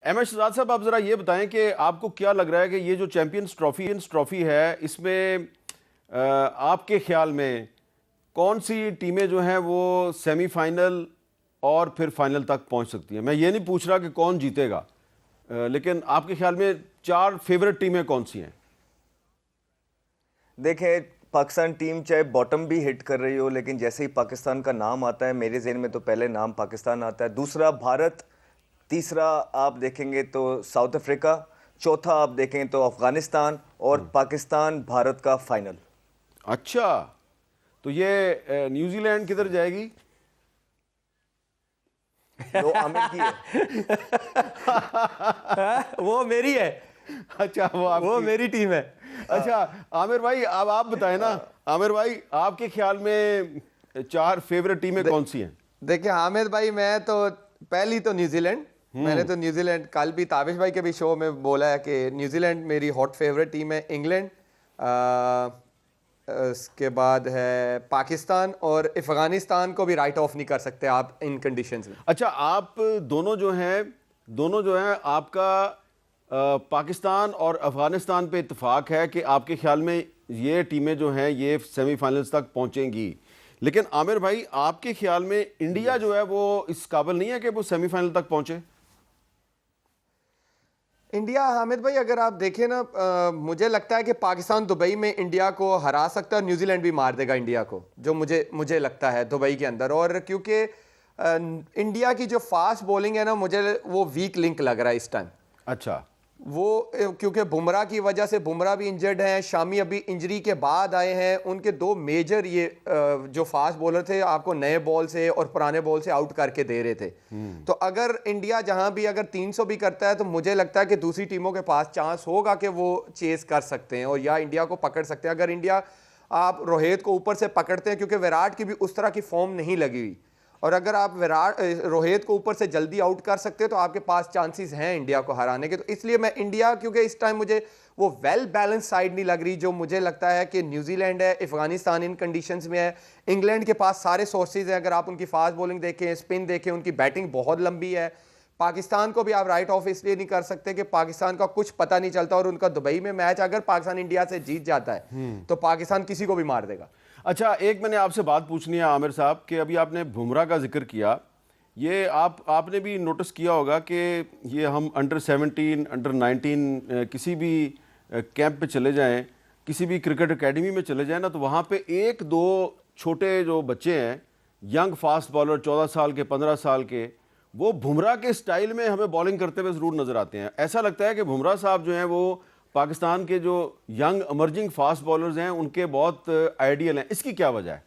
MS Shahzad साहब, आप ज़रा ये बताएं कि आपको क्या लग रहा है कि ये जो चैंपियंस ट्रॉफी है, इसमें आपके ख्याल में कौन सी टीमें जो हैं वो सेमीफाइनल और फिर फाइनल तक पहुंच सकती हैं? मैं ये नहीं पूछ रहा कि कौन जीतेगा, लेकिन आपके ख्याल में 4 फेवरेट टीमें कौन सी हैं? देखें, पाकिस्तान टीम चाहे बॉटम भी हिट कर रही हो, लेकिन जैसे ही पाकिस्तान का नाम आता है मेरे ज़हन में तो पहले नाम पाकिस्तान आता है, दूसरा भारत, तीसरा आप देखेंगे तो साउथ अफ्रीका, चौथा आप देखेंगे तो अफगानिस्तान और पाकिस्तान भारत का फाइनल। अच्छा, तो ये न्यूजीलैंड किधर जाएगी? वो आमिर की है। वो मेरी है। अच्छा, वो मेरी टीम है। अच्छा आमिर भाई, अब आप बताएं ना। आमिर भाई, आपके ख्याल में 4 फेवरेट टीमें कौन सी हैं? देखिए हामिद भाई, मैं तो पहली तो न्यूजीलैंड, मैंने तो न्यूजीलैंड कल भी ताबिश भाई के भी शो में बोला है कि न्यूजीलैंड मेरी हॉट फेवरेट टीम है। इंग्लैंड, उसके बाद है पाकिस्तान, और अफगानिस्तान को भी राइट ऑफ नहीं कर सकते आप इन कंडीशंस में। अच्छा, आप दोनों जो हैं आपका पाकिस्तान और अफगानिस्तान पे इत्तेफाक है कि आपके ख्याल में ये टीमें जो हैं ये सेमीफाइनल्स तक पहुंचेंगी, लेकिन आमिर भाई, आपके ख्याल में इंडिया जो है वो इस काबिल नहीं है कि वो सेमीफाइनल तक पहुंचे? इंडिया, हामिद भाई, अगर आप देखें ना, मुझे लगता है कि पाकिस्तान दुबई में इंडिया को हरा सकता है, न्यूजीलैंड भी मार देगा इंडिया को, जो मुझे लगता है दुबई के अंदर। और क्योंकि इंडिया की जो फास्ट बॉलिंग है ना, मुझे वो वीक लिंक लग रहा है इस टाइम। अच्छा, वो क्योंकि बुमराह की वजह से, बुमराह भी इंजर्ड हैं, शामी अभी इंजरी के बाद आए हैं, उनके 2 मेजर ये जो फास्ट बॉलर थे आपको नए बॉल से और पुराने बॉल से आउट करके दे रहे थे। तो अगर इंडिया जहां भी अगर 300 भी करता है तो मुझे लगता है कि दूसरी टीमों के पास चांस होगा कि वो चेस कर सकते हैं और या इंडिया को पकड़ सकते हैं। अगर इंडिया आप रोहित को ऊपर से पकड़ते हैं, क्योंकि विराट की भी उस तरह की फॉर्म नहीं लगी हुई, और अगर आप रोहित को ऊपर से जल्दी आउट कर सकते हैं तो आपके पास चांसेस हैं इंडिया को हराने के। तो इसलिए मैं इंडिया, क्योंकि इस टाइम मुझे वो वेल बैलेंस साइड नहीं लग रही जो मुझे लगता है कि न्यूजीलैंड है, अफगानिस्तान इन कंडीशंस में है, इंग्लैंड के पास सारे सोर्सेज हैं। अगर आप उनकी फास्ट बॉलिंग देखें, स्पिन देखें, उनकी बैटिंग बहुत लंबी है। पाकिस्तान को भी आप राइट ऑफ इसलिए नहीं कर सकते कि पाकिस्तान का कुछ पता नहीं चलता, और उनका दुबई में मैच अगर पाकिस्तान इंडिया से जीत जाता है तो पाकिस्तान किसी को भी मार देगा। अच्छा, एक मैंने आपसे बात पूछनी है आमिर साहब कि अभी आपने बुमराह का जिक्र किया, ये आपने भी नोटिस किया होगा कि ये हम अंडर 17, अंडर 19 किसी भी कैंप पे चले जाएं, किसी भी क्रिकेट एकेडमी में चले जाएं ना, तो वहाँ पे 1-2 छोटे जो बच्चे हैं, यंग फास्ट बॉलर 14 साल के, 15 साल के, वो बुमराह के स्टाइल में हमें बॉलिंग करते हुए ज़रूर नज़र आते हैं। ऐसा लगता है कि बुमराह साहब जो हैं वो पाकिस्तान के जो यंग इमर्जिंग फास्ट बॉलर्स हैं उनके बहुत आइडियल हैं। इसकी क्या वजह है?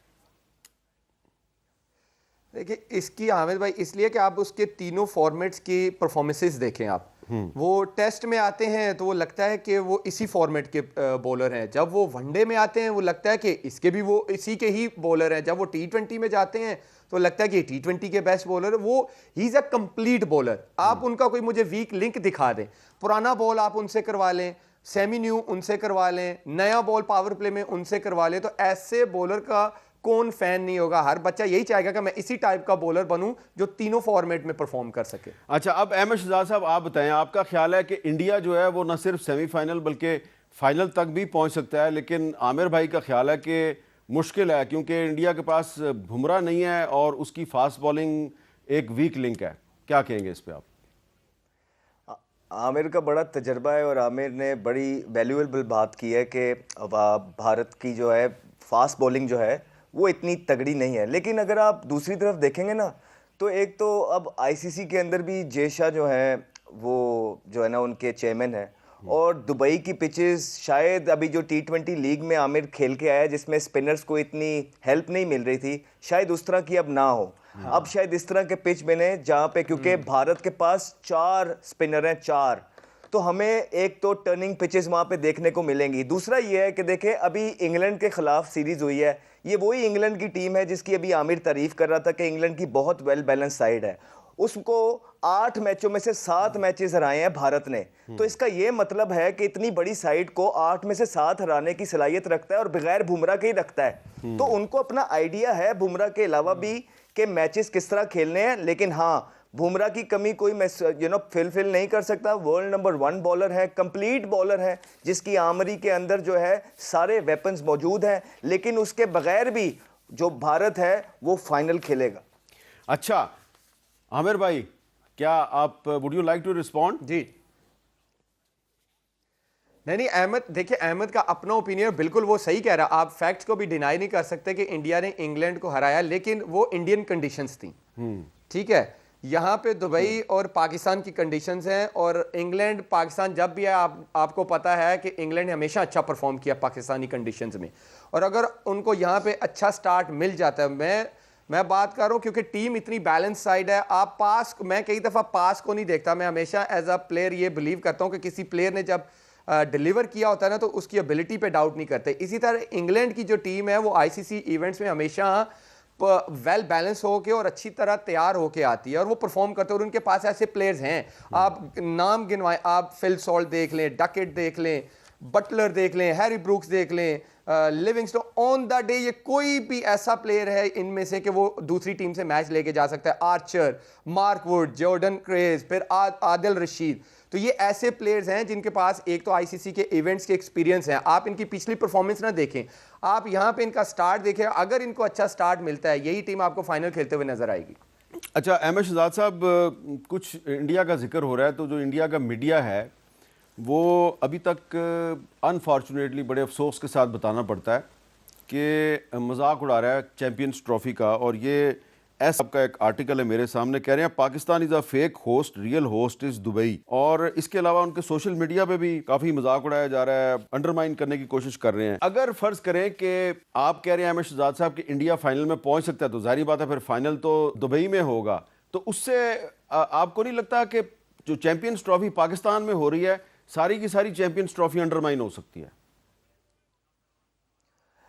देखिए, इसकी हामिद भाई इसलिए कि आप उसके तीनों फॉर्मेट्स की परफॉर्मेंसेस देखें। आप वो टेस्ट में आते हैं तो वो लगता है कि वो इसी फॉर्मेट के बॉलर हैं, जब वो वनडे में आते हैं वो लगता है कि इसके भी वो इसी के ही बॉलर हैं, जब वो T20 में जाते हैं तो लगता है कि T20 के बेस्ट बॉलर है। वो he is a complete bowler. आप उनका कोई मुझे वीक लिंक दिखा दें, पुराना बॉल आप उनसे करवा लें, सेमी न्यू उनसे करवा लें, नया बॉल पावर प्ले में उनसे करवा लें, तो ऐसे बॉलर का कौन फैन नहीं होगा? हर बच्चा यही चाहेगा कि मैं इसी टाइप का बॉलर बनूं जो तीनों फॉर्मेट में परफॉर्म कर सके। अच्छा, अब एमएस शहजाद साहब, आप बताएं, आपका ख्याल है कि इंडिया जो है वो न सिर्फ सेमीफाइनल बल्कि फाइनल तक भी पहुंच सकता है, लेकिन आमिर भाई का ख्याल है कि मुश्किल है क्योंकि इंडिया के पास बुमराह नहीं है और उसकी फास्ट बॉलिंग एक वीक लिंक है। क्या कहेंगे इस पर आप? आमिर का बड़ा तजर्बा है और आमिर ने बड़ी वैल्यूएबल बात की है कि भारत की जो है फास्ट बॉलिंग जो है वो इतनी तगड़ी नहीं है। लेकिन अगर आप दूसरी तरफ देखेंगे ना, तो एक तो अब आईसीसी के अंदर भी जय शाह जो है वो जो है ना उनके चेयरमैन है, और दुबई की पिचेस शायद अभी जो T20 लीग में आमिर खेल के आया जिसमें स्पिनर्स को इतनी हेल्प नहीं मिल रही थी, शायद उस तरह की अब ना हो। अब शायद इस तरह के पिच बने जहाँ पे, क्योंकि भारत के पास 4 स्पिनर हैं, 4, तो हमें एक तो टर्निंग पिचेस वहाँ पे देखने को मिलेंगी। दूसरा ये है कि देखें, अभी इंग्लैंड के खिलाफ सीरीज हुई है, ये वही इंग्लैंड की टीम है जिसकी अभी आमिर तारीफ कर रहा था कि इंग्लैंड की बहुत वेल बैलेंस साइड है। उसको 8 मैचों में से 7 मैचेस हराए हैं भारत ने, तो इसका ये मतलब है कि इतनी बड़ी साइड को 8 में से 7 हराने की सलाहियत रखता है, और बगैर बुमराह के ही रखता है। तो उनको अपना आइडिया है बुमराह के अलावा भी कि मैचेस किस तरह खेलने हैं। लेकिन हाँ, बुमराह की कमी कोई फिल नहीं कर सकता। वर्ल्ड नंबर 1 बॉलर है, कंप्लीट बॉलर है, जिसकी आर्मरी के अंदर जो है सारे वेपन्स मौजूद हैं, लेकिन उसके बगैर भी जो भारत है वो फाइनल खेलेगा। अच्छा आमिर भाई, क्या आप would you like to respond? जी नहीं अहमद, देखिए अहमद का अपना ओपिनियन बिल्कुल वो सही कह रहा है। आप फैक्ट्स को भी डिनाई नहीं कर सकते कि इंडिया ने इंग्लैंड को हराया, लेकिन वो इंडियन कंडीशंस थी। ठीक है, यहाँ पे दुबई और पाकिस्तान की कंडीशंस हैं, और इंग्लैंड पाकिस्तान जब भी है, आपको पता है कि इंग्लैंड ने हमेशा अच्छा परफॉर्म किया पाकिस्तानी कंडीशंस में, और अगर उनको यहाँ पे अच्छा स्टार्ट मिल जाता है, मैं बात कर रहा हूँ क्योंकि टीम इतनी बैलेंस साइड है। आप पास, मैं कई दफ़ा पास को नहीं देखता, मैं हमेशा एज अ प्लेयर ये बिलीव करता हूँ कि किसी प्लेयर ने जब डिलीवर किया होता है ना, तो उसकी एबिलिटी पे डाउट नहीं करते। इसी तरह इंग्लैंड की जो टीम है वो आईसीसी इवेंट्स में हमेशा वेल बैलेंस होके और अच्छी तरह तैयार होके आती है, और वो परफॉर्म करते हैं, और उनके पास ऐसे प्लेयर्स हैं, आप नाम गिनवाएं, आप फिल सॉल्ट देख लें, डकेट देख लें, बटलर देख लें, हैरी ब्रूक्स देख लें, लिविंगस्टोन, ऑन द डे ये कोई भी ऐसा प्लेयर है इनमें से कि वो दूसरी टीम से मैच लेके जा सकता है। Archer, Mark Wood, Jordan craze, फिर आदिल रशीद, तो ये ऐसे प्लेयर्स हैं जिनके पास एक तो आईसीसी के इवेंट्स के एक्सपीरियंस हैं। आप इनकी पिछली परफॉर्मेंस ना देखें, आप यहाँ पे इनका स्टार्ट देखें, अगर इनको अच्छा स्टार्ट मिलता है यही टीम आपको फाइनल खेलते हुए नजर आएगी। अच्छा अहमद शहजाद साहब, कुछ इंडिया का जिक्र हो रहा है, तो जो इंडिया का मीडिया है वो अभी तक अनफॉर्चुनेटली बड़े अफसोस के साथ बताना पड़ता है कि मजाक उड़ा रहा है चैंपियंस ट्रॉफी का। और ये ऐसा का एक आर्टिकल है मेरे सामने, कह रहे हैं Pakistan is a fake host, real host is Dubai. और इसके अलावा उनके सोशल मीडिया पे भी काफ़ी मजाक उड़ाया जा रहा है, अंडरमाइन करने की कोशिश कर रहे हैं। अगर फ़र्ज़ करें कि आप कह रहे हैं अहमद शहजाद साहब कि इंडिया फाइनल में पहुंच सकता है, तो जाहिर बात है फिर फाइनल तो दुबई में होगा, तो उससे आपको नहीं लगता कि जो चैंपियंस ट्रॉफी पाकिस्तान में हो रही है, सारी की सारी चैंपियंस ट्रॉफी अंडरमाइन हो सकती है?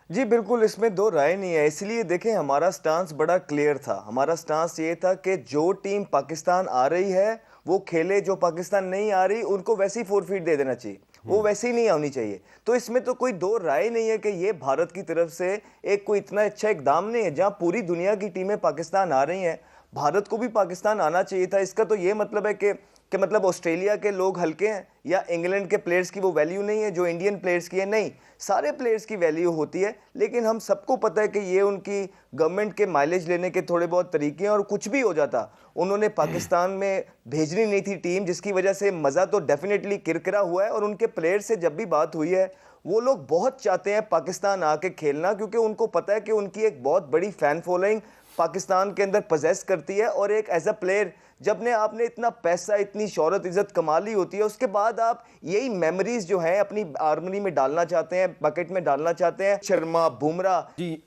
जी बिल्कुल, इसमें दो राय नहीं है। इसलिए देखें, हमारा स्टांस बड़ा क्लियर था। हमारा स्टांस ये था कि जो टीम पाकिस्तान आ रही है वो खेले, जो पाकिस्तान नहीं आ रही उनको वैसे ही फोरफीट दे देना चाहिए, वो वैसे ही नहीं होनी चाहिए। तो इसमें तो कोई दो राय नहीं है कि ये भारत की तरफ से एक कोई इतना अच्छा इकदाम नहीं है। जहां पूरी दुनिया की टीमें पाकिस्तान आ रही हैं, भारत को भी पाकिस्तान आना चाहिए था। इसका तो ये मतलब है कि मतलब ऑस्ट्रेलिया के लोग हल्के हैं या इंग्लैंड के प्लेयर्स की वो वैल्यू नहीं है जो इंडियन प्लेयर्स की है। नहीं, सारे प्लेयर्स की वैल्यू होती है, लेकिन हम सबको पता है कि ये उनकी गवर्नमेंट के माइलेज लेने के थोड़े बहुत तरीके हैं, और कुछ भी हो जाता उन्होंने पाकिस्तान में भेजनी नहीं थी टीम, जिसकी वजह से मज़ा तो डेफिनेटली किरकिरा हुआ है। और उनके प्लेयर्स से जब भी बात हुई है, वो लोग बहुत चाहते हैं पाकिस्तान आके खेलना, क्योंकि उनको पता है कि उनकी एक बहुत बड़ी फ़ैन फॉलोइंग पाकिस्तान के अंदर पजेस करती है। और एक एज अ प्लेयर जब ने आपने इतना पैसा, इतनी शोहरत, इज्जत कमा ली होती है, उसके बाद आप यही मेमोरीज जो हैं अपनी आर्मरी में डालना चाहते हैं, बकेट में डालना चाहते हैं। शर्मा, बुमराह, जी